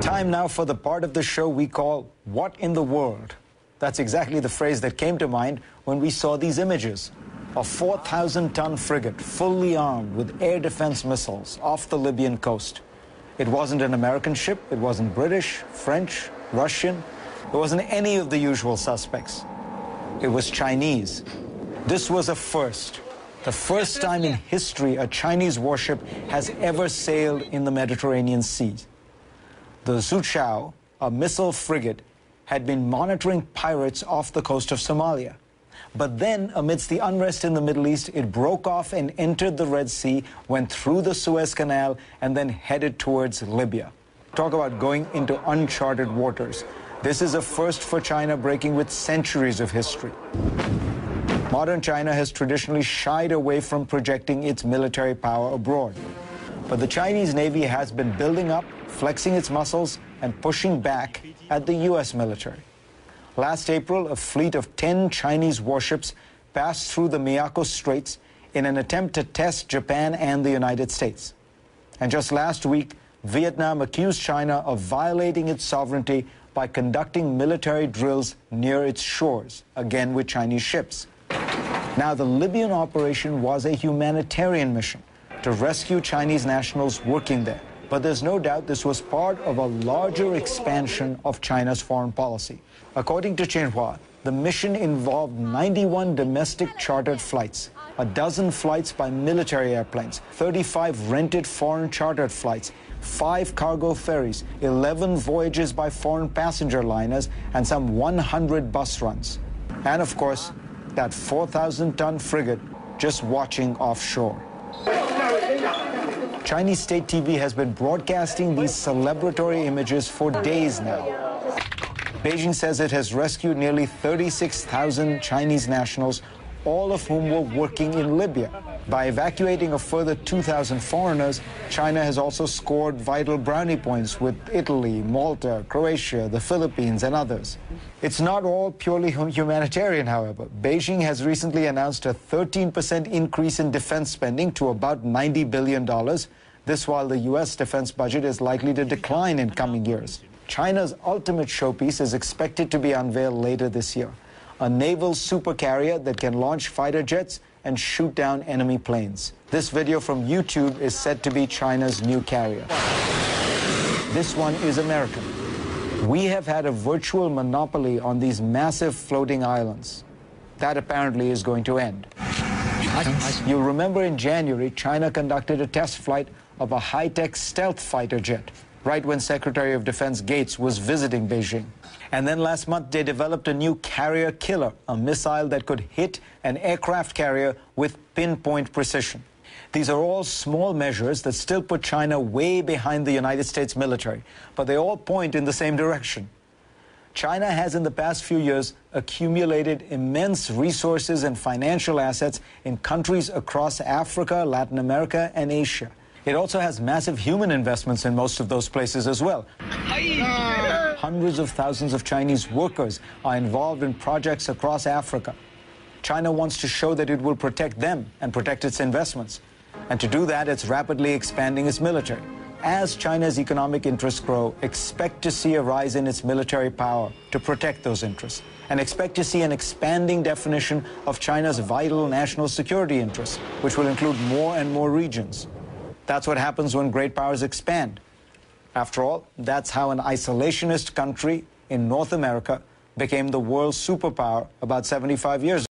Time now for the part of the show we call What in the World? That's exactly the phrase that came to mind when we saw these images. A 4,000-ton frigate fully armed with air defense missiles off the Libyan coast. It wasn't an American ship, it wasn't British, French, Russian. It wasn't any of the usual suspects. It was Chinese. This was a first. The first time in history a Chinese warship has ever sailed in the Mediterranean Sea. The Zuchao, a missile frigate, had been monitoring pirates off the coast of Somalia. But then, amidst the unrest in the Middle East, it broke off and entered the Red Sea, went through the Suez Canal, and then headed towards Libya. Talk about going into uncharted waters. This is a first for China, breaking with centuries of history. Modern China has traditionally shied away from projecting its military power abroad. But the Chinese Navy has been building up, flexing its muscles, and pushing back at the U.S. military. Last April, a fleet of 10 Chinese warships passed through the Miyako Straits in an attempt to test Japan and the United States. And just last week, Vietnam accused China of violating its sovereignty by conducting military drills near its shores, again with Chinese ships. Now, the Libyan operation was a humanitarian mission to rescue Chinese nationals working there. But there's no doubt this was part of a larger expansion of China's foreign policy. According to Xinhua, the mission involved 91 domestic chartered flights, a dozen flights by military airplanes, 35 rented foreign chartered flights, 5 cargo ferries, 11 voyages by foreign passenger liners, and some 100 bus runs. And of course, that 4,000-ton frigate just watching offshore. Chinese state TV has been broadcasting these celebratory images for days now. Beijing says it has rescued nearly 36,000 Chinese nationals, all of whom were working in Libya. By evacuating a further 2,000 foreigners, China has also scored vital brownie points with Italy, Malta, Croatia, the Philippines, and others. It's not all purely humanitarian, however. Beijing has recently announced a 13% increase in defense spending to about $90 billion. This while the U.S. defense budget is likely to decline in coming years. China's ultimate showpiece is expected to be unveiled later this year. A naval supercarrier that can launch fighter jets and shoot down enemy planes. This video from YouTube is said to be China's new carrier. This one is American. We have had a virtual monopoly on these massive floating islands. That apparently is going to end. You'll remember in January, China conducted a test flight of a high-tech stealth fighter jet, right when Secretary of Defense Gates was visiting Beijing. And then last month, they developed a new carrier killer, a missile that could hit an aircraft carrier with pinpoint precision. These are all small measures that still put China way behind the United States military, but they all point in the same direction. China has in the past few years accumulated immense resources and financial assets in countries across Africa, Latin America, and Asia. It also has massive human investments in most of those places as well. Hundreds of thousands of Chinese workers are involved in projects across Africa. China wants to show that it will protect them and protect its investments. And to do that, it's rapidly expanding its military. As China's economic interests grow, expect to see a rise in its military power to protect those interests. And expect to see an expanding definition of China's vital national security interests, which will include more and more regions. That's what happens when great powers expand. After all, that's how an isolationist country in North America became the world's superpower about 75 years ago.